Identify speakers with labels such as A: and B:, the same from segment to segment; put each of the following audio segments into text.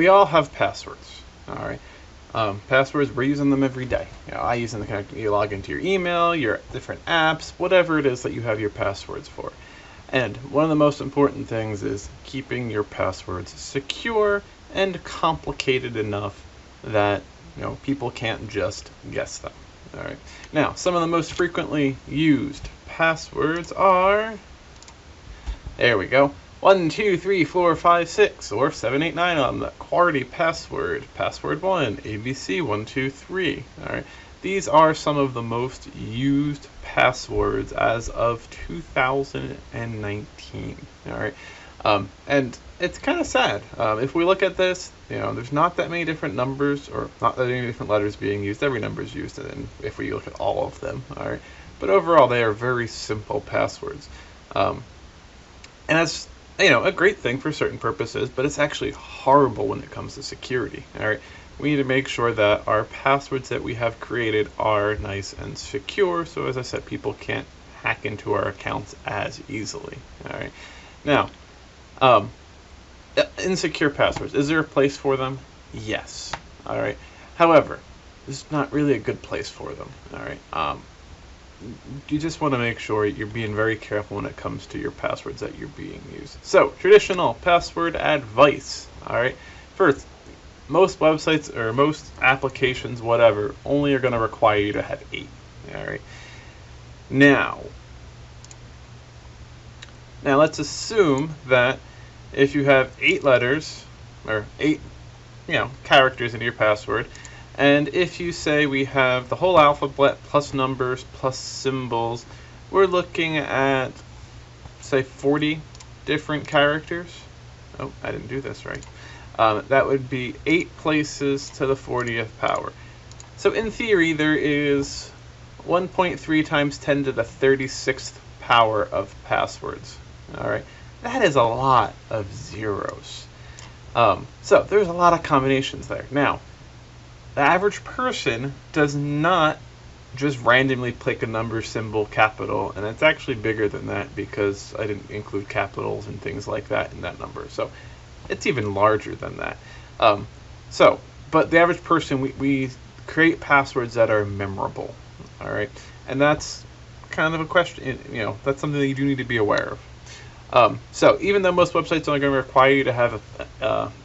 A: we all have passwords. All right. Passwords, we're using them every day. I use them to connect. You log into your email, your different apps, whatever it is that you have your passwords for. And one of the most important things is keeping your passwords secure and complicated enough that people can't just guess them. All right. Now, some of the most frequently used passwords are. There we go. 1, 2, 3, 4, 5, 6, or 7, 8, 9 on the QWERTY password. Password 1, ABC 1, 2, 3. All right. These are some of the most used passwords as of 2019. All right. And it's kind of sad. If we look at this, there's not that many different numbers or not that many different letters being used. Every number is used, and if we look at all of them, all right. But overall, they are very simple passwords, and that's a great thing for certain purposes, but it's actually horrible when it comes to security. All right. We need to make sure that our passwords that we have created are nice and secure. So as I said, people can't hack into our accounts as easily. All right. Now, insecure passwords, is there a place for them? Yes. All right. However, there's not really a good place for them. All right. You just want to make sure you're being very careful when it comes to your passwords that you're being used. So, traditional password advice. All right. First, most websites or most applications, whatever, only are going to require you to have 8. All right. Now, let's assume that if you have 8 letters or 8, characters in your password, and if you say we have the whole alphabet plus numbers plus symbols, we're looking at, say, 40 different characters. Oh, I didn't do this right. That would be 8 places to the 40th power. So in theory, there is 1.3 times 10 to the 36th power of passwords. All right, that is a lot of zeros. So there's a lot of combinations there. Now, the average person does not just randomly pick a number, symbol, capital, and it's actually bigger than that because I didn't include capitals and things like that in that number. So it's even larger than that. But the average person, we create passwords that are memorable. All right, and that's kind of a question. That's something that you do need to be aware of. So even though most websites are going to require you to have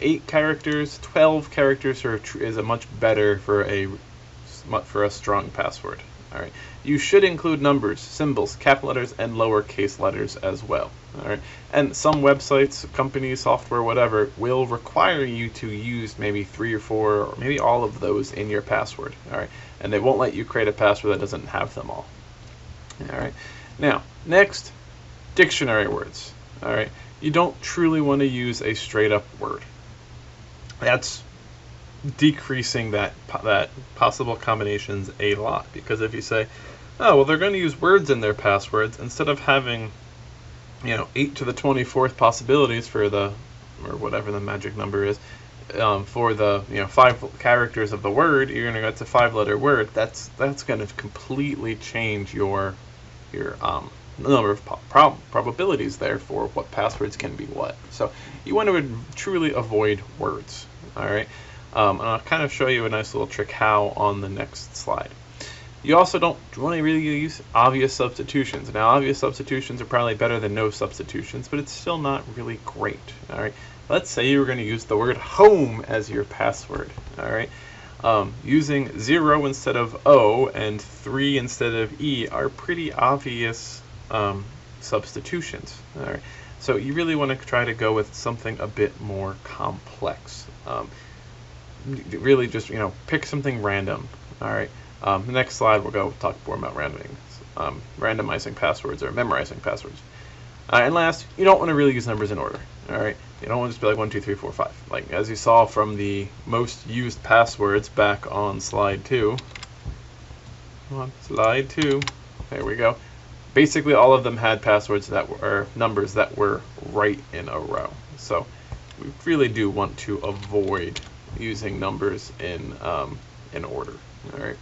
A: 8 characters, 12 characters is a much better for a strong password. All right, you should include numbers, symbols, capital letters, and lowercase letters as well. All right, and some websites, companies, software, whatever, will require you to use maybe 3 or 4 or maybe all of those in your password. All right, and they won't let you create a password that doesn't have them all. All right, now next. Dictionary words. All right, you don't truly want to use a straight up word. That's decreasing that possible combinations a lot, because if you say, oh well, they're going to use words in their passwords instead of having 8 to the 24th possibilities for the, or whatever the magic number is, for the 5 characters of the word, you're going to go to a 5-letter word. That's going to completely change your number of probabilities there for what passwords can be what. So you want to truly avoid words. All right, and I'll kind of show you a nice little trick how on the next slide. You also don't want to really use obvious substitutions. Now, obvious substitutions are probably better than no substitutions, but it's still not really great. All right, let's say you were going to use the word home as your password. All right. Using 0 instead of O and 3 instead of E are pretty obvious substitutions. All right, so you really want to try to go with something a bit more complex. Really, just pick something random. All right. The next slide we'll talk more about randomizing passwords or memorizing passwords. And last, you don't want to really use numbers in order. All right, you don't want to just be like 1, 2, 3, 4, 5. Like as you saw from the most used passwords back on slide 2. Slide 2. There we go. Basically, all of them had passwords that were numbers that were right in a row. So we really do want to avoid using numbers in order. All right.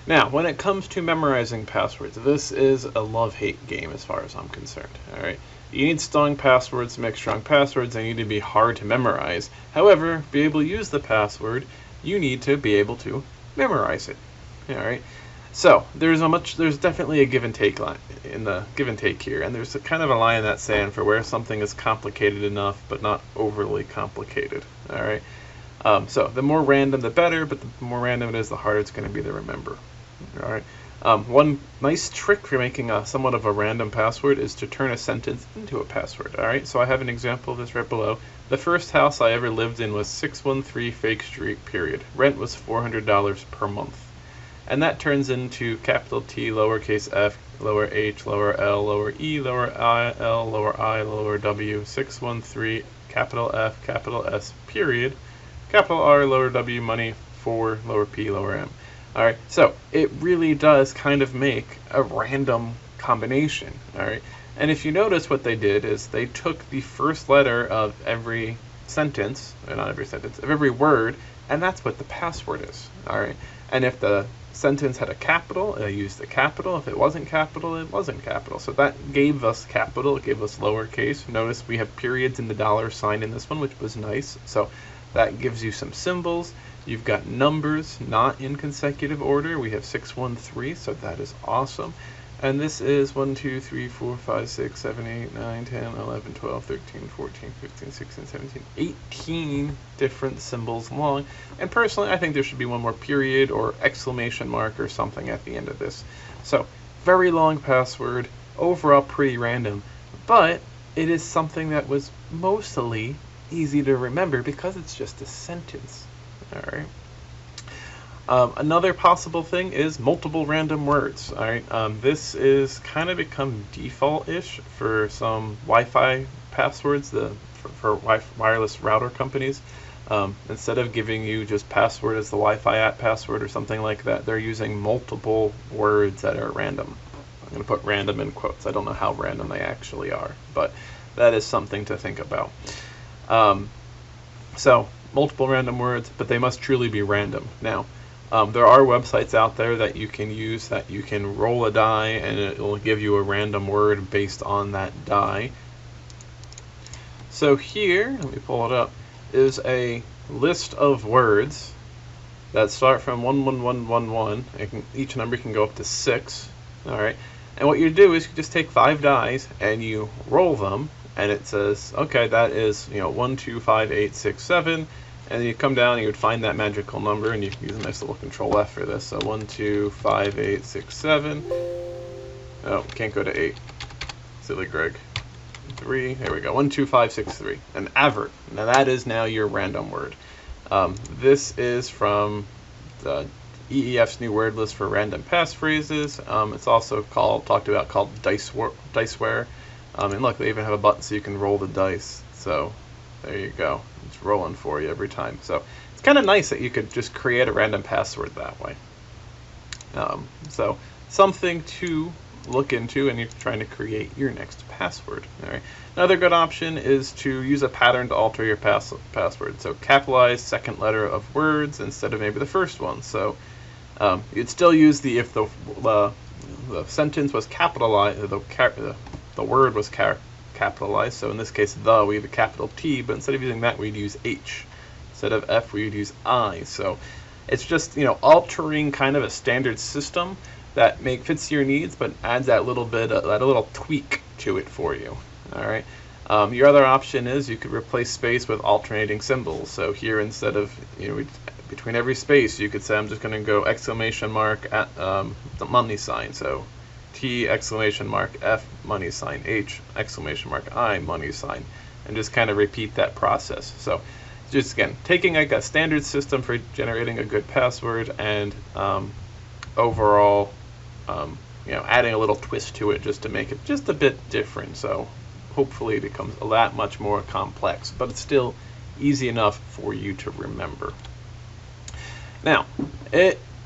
A: Now, when it comes to memorizing passwords, this is a love-hate game as far as I'm concerned. All right, you need strong passwords to make strong passwords. They need to be hard to memorize. However, to be able to use the password, you need to be able to memorize it. All right. So there's definitely a give and take line in the give and take here, and there's a kind of a line in that sand for where something is complicated enough but not overly complicated. All right. So the more random, the better, but the more random it is, the harder it's going to be to remember. All right. One nice trick for making somewhat of a random password is to turn a sentence into a password. All right. So I have an example of this right below. The first house I ever lived in was 613 Fake Street, period. Rent was $400 per month. And that turns into capital T, lowercase f, lower h, lower l, lower e, lower I, l, lower I, lower w, 613, capital F, capital S, period, capital R, lower w, money, 4, lower p, lower m. Alright, so it really does kind of make a random combination. Alright, and if you notice what they did is they took the first letter of every sentence, or not every sentence, of every word, and that's what the password is. Alright, and if the sentence had a capital, they used the capital. If it wasn't capital, it wasn't capital. So that gave us capital, it gave us lowercase. Notice we have periods in the dollar sign in this one, which was nice. So that gives you some symbols. You've got numbers not in consecutive order. We have 613, so that is awesome. And this is 1, 2, 3, 4, 5, 6, 7, 8, 9, 10, 11, 12, 13, 14, 15, 16, 17, 18 different symbols long. And personally, I think there should be one more period or exclamation mark or something at the end of this. So, very long password, overall pretty random, but it is something that was mostly easy to remember because it's just a sentence. All right. Another possible thing is multiple random words. All right, this is kind of become default-ish for some Wi-Fi passwords, for wireless router companies. Instead of giving you just password as the Wi-Fi app password or something like that, they're using multiple words that are random. I'm going to put random in quotes. I don't know how random they actually are, but that is something to think about. So multiple random words, but they must truly be random. Now, there are websites out there that you can use that you can roll a die and it will give you a random word based on that die. So here, let me pull it up, is a list of words that start from 11111. Each number can go up to 6. All right, and what you do is you just take 5 dice and you roll them, and it says, okay, that is 1, 2, 5, 8, 6, 7. And then you come down and you would find that magical number, and you can use a nice little control F for this. So 1, 2, 5, 8, 6, 7. Oh, can't go to 8. Silly Greg. 3. There we go. 1, 2, 5, 6, 3. An avert. Now that is now your random word. This is from the EEF's new word list for random passphrases. It's also called Diceware. And look, they even have a button so you can roll the dice. So there you go. It's rolling for you every time. So it's kind of nice that you could just create a random password that way. So something to look into when you're trying to create your next password. All right. Another good option is to use a pattern to alter your password. So capitalize second letter of words instead of maybe the first one. So you'd still use the if the sentence was capitalized, the word was capitalized. So in this case, we have a capital T, but instead of using that, we'd use H. Instead of F, we would use I. So it's just altering kind of a standard system that fits your needs, but adds that little bit, that little tweak to it for you. All right. Your other option is you could replace space with alternating symbols. So here, instead of between every space, you could say I'm just going to go exclamation mark at the money sign. So T exclamation mark F money sign H exclamation mark I money sign, and just kind of repeat that process. So just again taking a standard system for generating a good password and overall adding a little twist to it just to make it just a bit different. So hopefully it becomes a lot much more complex, but it's still easy enough for you to remember. Now,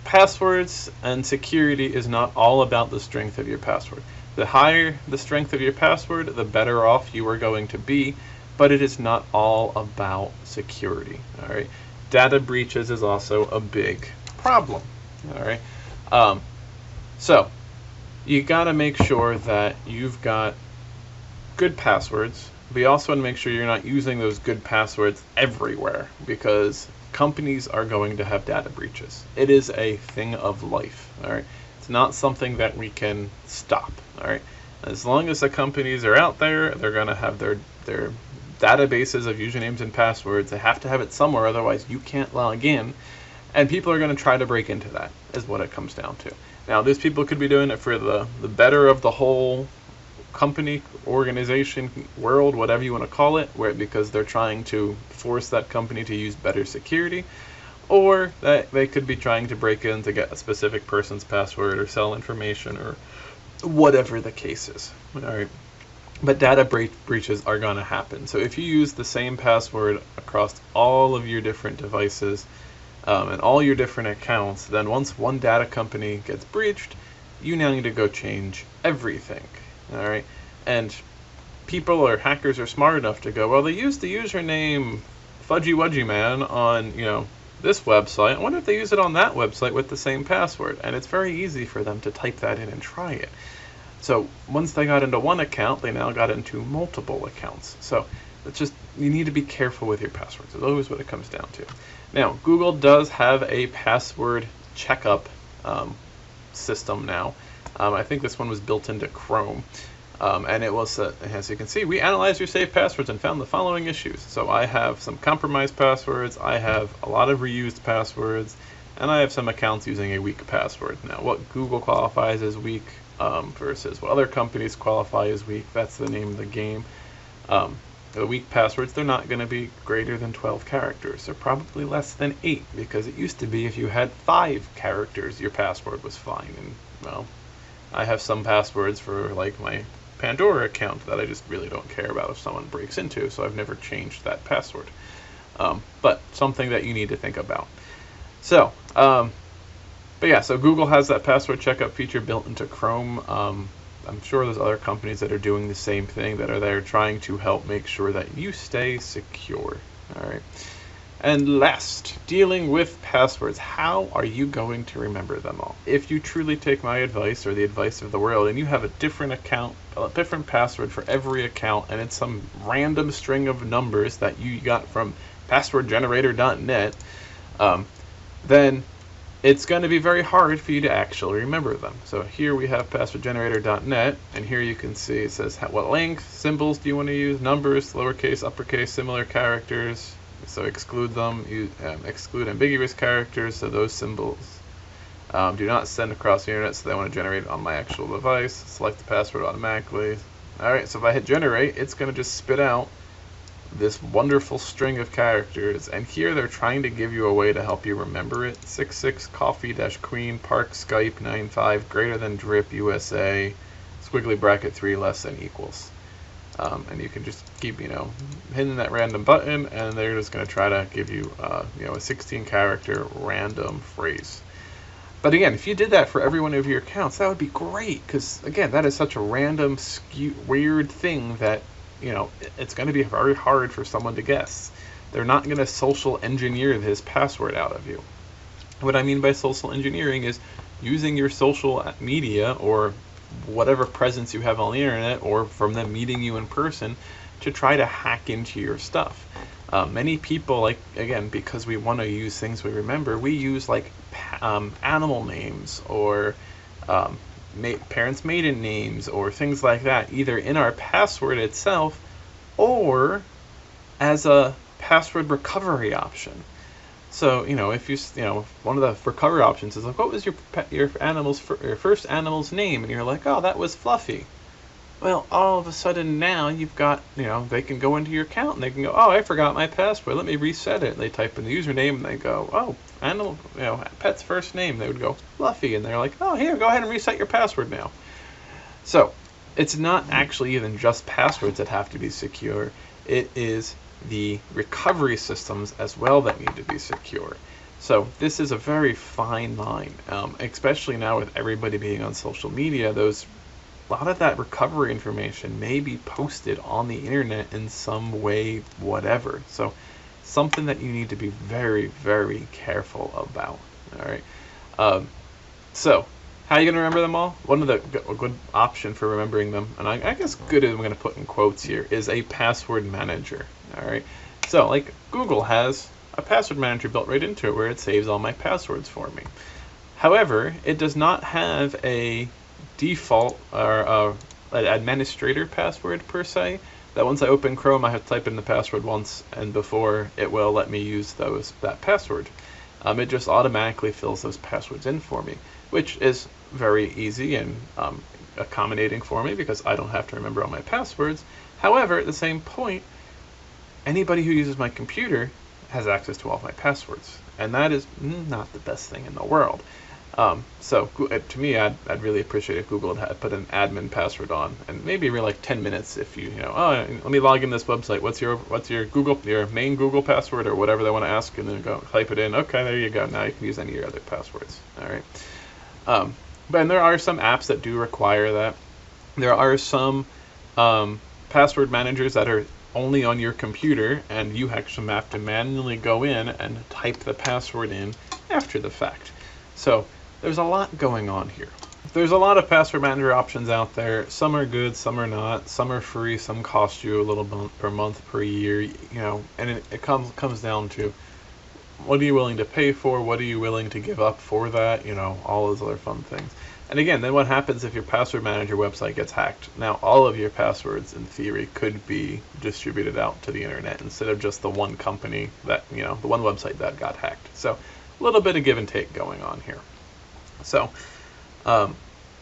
A: passwords and security is not all about the strength of your password. The higher the strength of your password, the better off you are going to be, but it is not all about security. All right, data breaches is also a big problem. All right, Um, so you got to make sure that you've got good passwords. But you also want to make sure you're not using those good passwords everywhere, because companies are going to have data breaches. It is a thing of life. All right, it's not something that we can stop. All right, as long as the companies are out there, they're going to have their databases of usernames and passwords. They have to have it somewhere, otherwise you can't log in. And people are going to try to break into that, is what it comes down to. Now, these people could be doing it for the better of the whole company, organization, world, whatever you want to call it, where because they're trying to force that company to use better security, or that they could be trying to break in to get a specific person's password or sell information or whatever the case is. All right. But data breaches are going to happen. So if you use the same password across all of your different devices and all your different accounts, then once one data company gets breached, you now need to go change everything. All right, and people or hackers are smart enough to go, well, they used the username Fudgy Wudgy Man on this website. I wonder if they use it on that website with the same password. And it's very easy for them to type that in and try it. So once they got into one account, they now got into multiple accounts. So it's just, you need to be careful with your passwords. It's always what it comes down to. Now, Google does have a password checkup system now. I think this one was built into Chrome. And it was, as you can see, we analyzed your saved passwords and found the following issues. So I have some compromised passwords, I have a lot of reused passwords, and I have some accounts using a weak password. Now, what Google qualifies as weak versus what other companies qualify as weak, that's the name of the game. The weak passwords, they're not going to be greater than 12 characters. They're probably less than 8, because it used to be if you had 5 characters, your password was fine. And, well, I have some passwords for, like, my Pandora account that I just really don't care about if someone breaks into, so I've never changed that password. But something that you need to think about. So, but yeah, so Google has that password checkup feature built into Chrome. I'm sure there's other companies that are doing the same thing, that are there trying to help make sure that you stay secure. All right. And last, dealing with passwords. How are you going to remember them all? If you truly take my advice or the advice of the world, and you have a different account, a different password for every account, and it's some random string of numbers that you got from passwordgenerator.net, then it's going to be very hard for you to actually remember them. So here we have passwordgenerator.net, and here you can see it says what length, symbols do you want to use, numbers, lowercase, uppercase, similar characters. So exclude them, exclude ambiguous characters, so those symbols do not send across the internet, so they want to generate it on my actual device. Select the password automatically. Alright, so if I hit generate, it's going to just spit out this wonderful string of characters, and here they're trying to give you a way to help you remember it. 66 coffee dash queen park Skype 95 greater than drip USA squiggly bracket 3 less than equals. And you can just keep, hitting that random button, and they're just going to try to give you, a 16-character random phrase. But again, if you did that for every one of your accounts, that would be great, because again, that is such a random, weird thing that, it's going to be very hard for someone to guess. They're not going to social engineer this password out of you. What I mean by social engineering is using your social media or whatever presence you have on the internet, or from them meeting you in person, to try to hack into your stuff. Many people, like, again, because we want to use things we remember, we use like animal names or parents' maiden names or things like that, either in our password itself or as a password recovery option. So, if you, one of the recovery options is like, what was your first animal's name? And you're like, oh, that was Fluffy. Well, all of a sudden now you've got, they can go into your account and they can go, oh, I forgot my password. Let me reset it. And they type in the username and they go, oh, animal, pet's first name. They would go Fluffy, and they're like, oh, here, go ahead and reset your password now. So it's not actually even just passwords that have to be secure. It is the recovery systems as well that need to be secure. So this is a very fine line, especially now with everybody being on social media. A lot of that recovery information may be posted on the internet in some way, whatever. So something that you need to be very, very careful about. All right. So, how are you going to remember them all? One of the a good option for remembering them, and I guess good is I'm going to put in quotes here, is a password manager. All right. So, like Google has a password manager built right into it where it saves all my passwords for me. However, it does not have a default or an administrator password per se. That once I open Chrome, I have to type in the password once, and before it will let me use that password. It just automatically fills those passwords in for me, which is very easy and accommodating for me because I don't have to remember all my passwords. However, at the same point, anybody who uses my computer has access to all of my passwords, and that is not the best thing in the world. So to me, I'd really appreciate if Google had put an admin password on, and maybe every like 10 minutes, if you know, oh, let me log in this website. What's your main Google password or whatever they want to ask, and then go type it in. Okay, there you go. Now you can use any of your other passwords. All right. But there are some apps that do require that. There are some password managers that are only on your computer, and you actually have to manually go in and type the password in after the fact. So there's a lot going on here. There's a lot of password manager options out there. Some are good, some are not. Some are free, some cost you a little bit per month, per year, you know, and it comes down to what are you willing to pay for, what are you willing to give up for that, you know, all those other fun things. And again, then what happens if your password manager website gets hacked? Now all of your passwords in theory could be distributed out to the internet instead of just the one company that, you know, the one website that got hacked. So a little bit of give and take going on here. So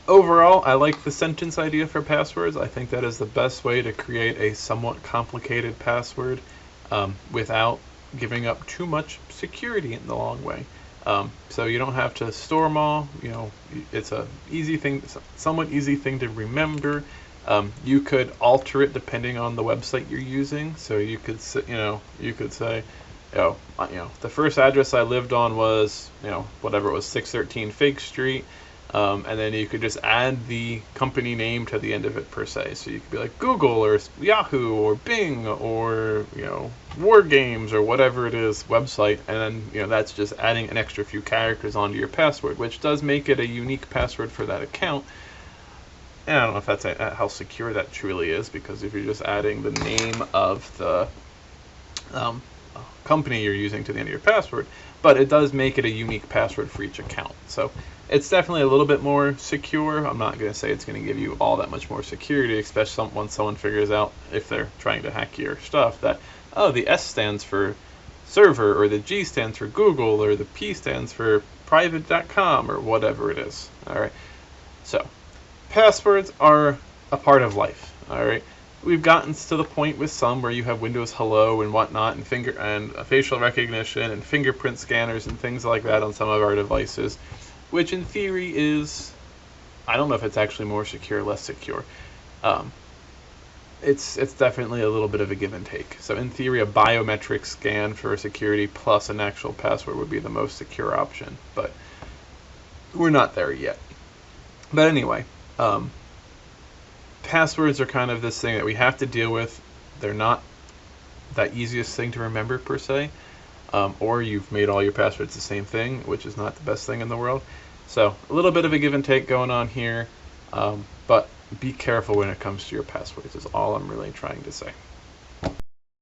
A: overall, I like the sentence idea for passwords. I think that is the best way to create a somewhat complicated password without giving up too much security in the long way. So you don't have to store them all. You know, it's a easy thing, somewhat easy thing to remember. You could alter it depending on the website you're using. So you could say, the first address I lived on was, whatever it was, 613 Fig Street. And then you could just add the company name to the end of it per se. So you could be like Google or Yahoo or Bing or, War Games or whatever it is website. And then, that's just adding an extra few characters onto your password, which does make it a unique password for that account. And I don't know if that's how secure that truly is, because if you're just adding the name of the company you're using to the end of your password, but it does make it a unique password for each account. So it's definitely a little bit more secure. I'm not going to say it's going to give you all that much more security, especially once someone figures out, if they're trying to hack your stuff, that, oh, the S stands for server, or the G stands for Google, or the P stands for private.com, or whatever it is. All right. So passwords are a part of life. All right. We've gotten to the point with some where you have Windows Hello and whatnot, and facial recognition and fingerprint scanners and things like that on some of our devices, which in theory is, I don't know if it's actually more secure or less secure. It's definitely a little bit of a give and take. So in theory, a biometric scan for security plus an actual password would be the most secure option, but we're not there yet. But anyway, passwords are kind of this thing that we have to deal with. They're not that easiest thing to remember per se, or you've made all your passwords the same thing, which is not the best thing in the world. So a little bit of a give and take going on here, but be careful when it comes to your passwords is all I'm really trying to say.